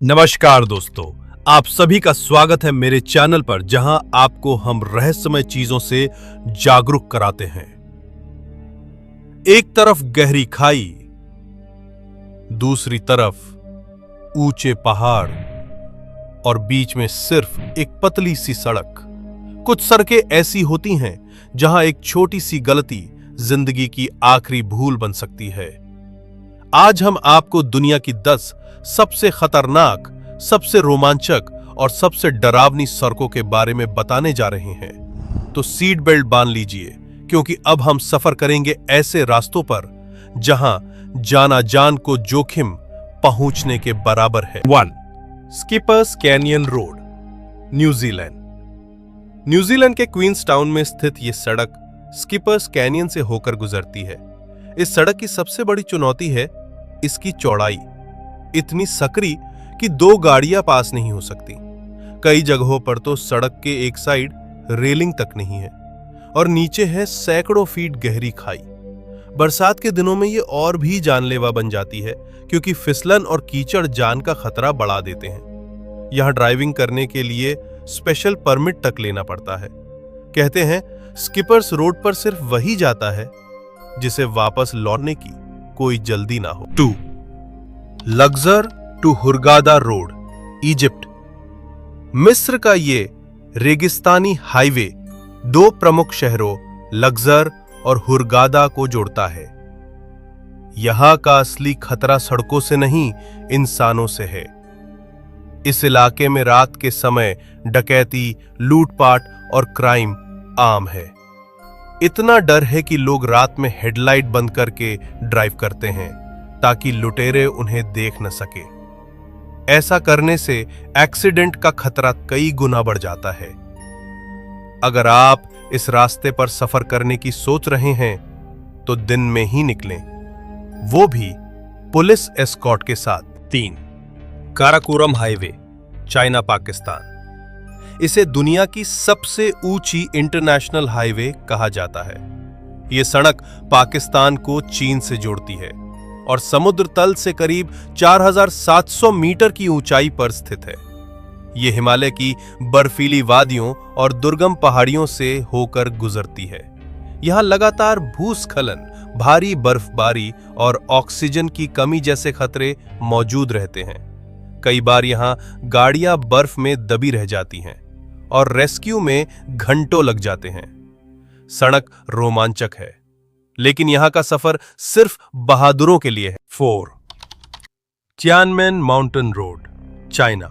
नमस्कार दोस्तों, आप सभी का स्वागत है मेरे चैनल पर जहां आपको हम रहस्यमय चीजों से जागरूक कराते हैं। एक तरफ गहरी खाई, दूसरी तरफ ऊंचे पहाड़ और बीच में सिर्फ एक पतली सी सड़क। कुछ सड़कें ऐसी होती हैं जहां एक छोटी सी गलती जिंदगी की आखिरी भूल बन सकती है। आज हम आपको दुनिया की 10 सबसे खतरनाक, सबसे रोमांचक और सबसे डरावनी सड़कों के बारे में बताने जा रहे हैं। तो सीट बेल्ट बांध लीजिए, क्योंकि अब हम सफर करेंगे ऐसे रास्तों पर जहां जाना जान को जोखिम पहुंचने के बराबर है। 1. Skippers canyon road, New Zealand. New Zealand के क्वींस टाउन में स्थित यह सड़क स्किपर्स कैनियन से होकर गुजरती है। इस सड़क की सबसे बड़ी चुनौती है इसकी चौड़ाई, इतनी सकरी कि 2 गाड़ियां पास नहीं हो सकती। कई जगहों पर तो सड़क के एक साइड रेलिंग तक नहीं है और नीचे है सैकड़ों फीट गहरी खाई। बरसात के दिनों में ये और भी जानलेवा बन जाती है, क्योंकि फिसलन और कीचड़ जान का खतरा बढ़ा देते हैं। यहां ड्राइविंग करने के लिए स्पेशल परमिट तक लेना पड़ता है। कहते हैं स्किपर्स रोड पर सिर्फ वही जाता है जिसे वापस लौटने की कोई जल्दी ना हो। 2. लग्जर टू हुरगादा रोड, इजिप्ट। मिस्र का ये रेगिस्तानी हाईवे 2 प्रमुख शहरों लग्जर और हुरगादा को जोड़ता है। यहां का असली खतरा सड़कों से नहीं, इंसानों से है। इस इलाके में रात के समय डकैती, लूटपाट और क्राइम आम है। इतना डर है कि लोग रात में हेडलाइट बंद करके ड्राइव करते हैं ताकि लुटेरे उन्हें देख न सके। ऐसा करने से एक्सीडेंट का खतरा कई गुना बढ़ जाता है। अगर आप इस रास्ते पर सफर करने की सोच रहे हैं तो दिन में ही निकलें, वो भी पुलिस एस्कॉर्ट के साथ। 3. Karakoram highway, China Pakistan. इसे दुनिया की सबसे ऊंची इंटरनेशनल हाईवे कहा जाता है। यह सड़क पाकिस्तान को चीन से जोड़ती है और समुद्र तल से करीब 4700 मीटर की ऊंचाई पर स्थित है। यह हिमालय की बर्फीली वादियों और दुर्गम पहाड़ियों से होकर गुजरती है। यहां लगातार भूस्खलन, भारी बर्फबारी और ऑक्सीजन की कमी जैसे खतरे मौजूद रहते हैं। कई बार यहां गाड़ियां बर्फ में दबी रह जाती हैं और रेस्क्यू में घंटों लग जाते हैं। सड़क रोमांचक है, लेकिन यहां का सफर सिर्फ बहादुरों के लिए है। 4. Tiananmen mountain road, China.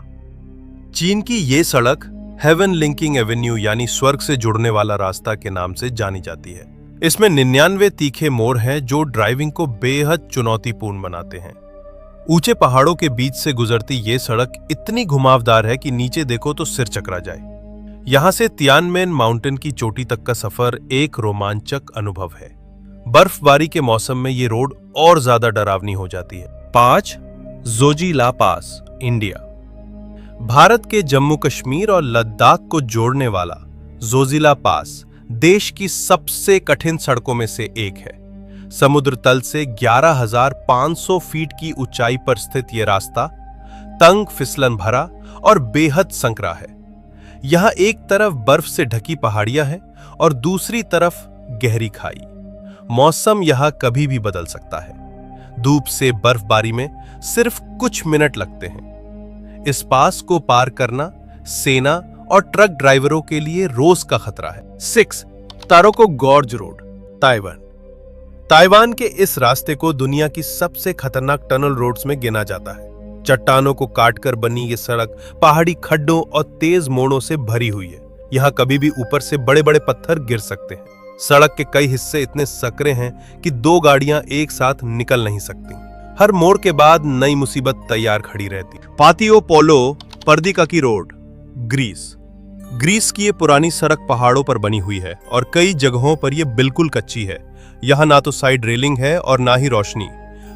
चीन की यह सड़क हेवन लिंकिंग एवेन्यू यानी स्वर्ग से जुड़ने वाला रास्ता के नाम से जानी जाती है। इसमें 99 तीखे मोड़ हैं जो ड्राइविंग को बेहद चुनौतीपूर्ण बनाते हैं। ऊंचे पहाड़ों के बीच से गुजरती ये सड़क इतनी घुमावदार है कि नीचे देखो तो सिर चकरा जाए। यहां से तियानमेन माउंटेन की चोटी तक का सफर एक रोमांचक अनुभव है। बर्फबारी के मौसम में ये रोड और ज्यादा डरावनी हो जाती है। 5. जोजिला पास, इंडिया। भारत के जम्मू कश्मीर और लद्दाख को जोड़ने वाला जोजिला पास देश की सबसे कठिन सड़कों में से एक है। समुद्र तल से 11,500 फीट की ऊंचाई पर स्थित यह रास्ता तंग, फिसलन भरा और बेहद संकरा है। यहां एक तरफ बर्फ से ढकी पहाड़ियां हैं और दूसरी तरफ गहरी खाई। मौसम यहां कभी भी बदल सकता है। धूप से बर्फबारी में सिर्फ कुछ मिनट लगते हैं। इस पास को पार करना सेना और ट्रक ड्राइवरों के लिए रोज का खतरा है। 6. तारोको गॉर्ज रोड, ताइवान। ताइवान के इस रास्ते को दुनिया की सबसे खतरनाक टनल रोड्स में गिना जाता है। चट्टानों को काटकर बनी ये सड़क पहाड़ी खड्डों और तेज मोड़ों से भरी हुई है। यहाँ कभी भी ऊपर से बड़े बड़े पत्थर गिर सकते हैं। सड़क के कई हिस्से इतने सकरे हैं कि 2 गाड़ियां एक साथ निकल नहीं सकती। हर मोड़ के बाद नई मुसीबत तैयार खड़ी रहती। पातियो पोलो पर्दिका की रोड, ग्रीस। ग्रीस की ये पुरानी सड़क पहाड़ों पर बनी हुई है और कई जगहों पर यह बिल्कुल कच्ची है। यहाँ ना तो साइड रेलिंग है और ना ही रोशनी।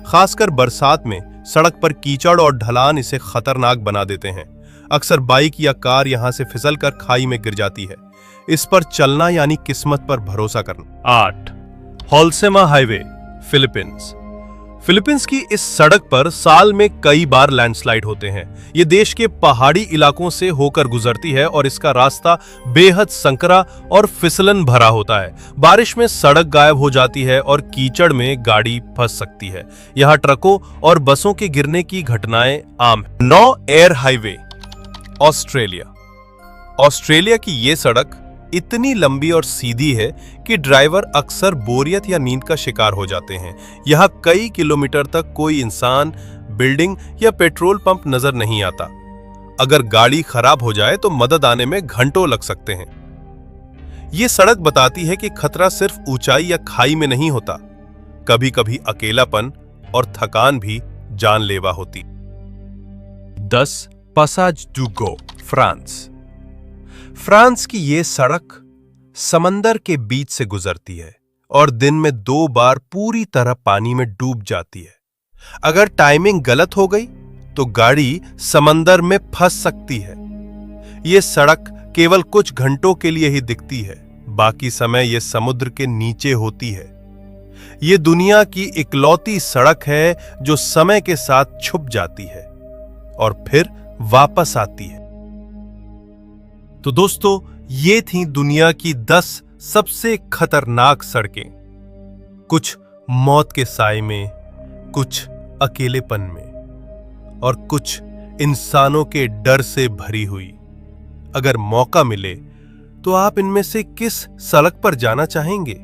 खासकर बरसात में सड़क पर कीचड़ और ढलान इसे खतरनाक बना देते हैं। अक्सर बाइक या कार यहां से फिसलकर खाई में गिर जाती है। इस पर चलना यानी किस्मत पर भरोसा करना। 8. होल्सेमा हाईवे, फिलीपींस। फिलीपींस की इस सड़क पर साल में कई बार लैंडस्लाइड होते हैं। ये देश के पहाड़ी इलाकों से होकर गुजरती है और इसका रास्ता बेहद संकरा और फिसलन भरा होता है। बारिश में सड़क गायब हो जाती है और कीचड़ में गाड़ी फंस सकती है। यहाँ ट्रकों और बसों के गिरने की घटनाएं आम हैं। 9 एयर हाईवे। ऑस्ट्रेलिया की ये सड़क इतनी लंबी और सीधी है कि ड्राइवर अक्सर बोरियत या नींद का शिकार हो जाते हैं। यहाँ कई किलोमीटर तक कोई इंसान, बिल्डिंग या पेट्रोल पंप नजर नहीं आता। अगर गाड़ी खराब हो जाए तो मदद आने में घंटों लग सकते हैं। ये सड़क बताती है कि खतरा सिर्फ ऊंचाई या खाई में नहीं होता, कभी-कभी अकेलापन और थकान भी जानलेवा होती। 10 पासाज डू गो, फ्रांस। फ्रांस की ये सड़क समंदर के बीच से गुजरती है और दिन में 2 बार पूरी तरह पानी में डूब जाती है। अगर टाइमिंग गलत हो गई तो गाड़ी समंदर में फंस सकती है। ये सड़क केवल कुछ घंटों के लिए ही दिखती है, बाकी समय ये समुद्र के नीचे होती है। ये दुनिया की इकलौती सड़क है जो समय के साथ छुप जाती है और फिर वापस आती है। तो दोस्तों, ये थी दुनिया की 10 सबसे खतरनाक सड़कें। कुछ मौत के साए में, कुछ अकेलेपन में और कुछ इंसानों के डर से भरी हुई। अगर मौका मिले तो आप इनमें से किस सड़क पर जाना चाहेंगे,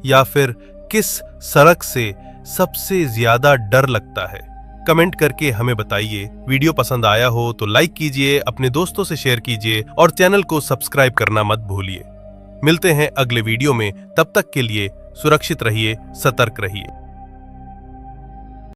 या फिर किस सड़क से सबसे ज्यादा डर लगता है? कमेंट करके हमें बताइए। वीडियो पसंद आया हो तो लाइक कीजिए, अपने दोस्तों से शेयर कीजिए और चैनल को सब्सक्राइब करना मत भूलिए। मिलते हैं अगले वीडियो में, तब तक के लिए सुरक्षित रहिए, सतर्क रहिए।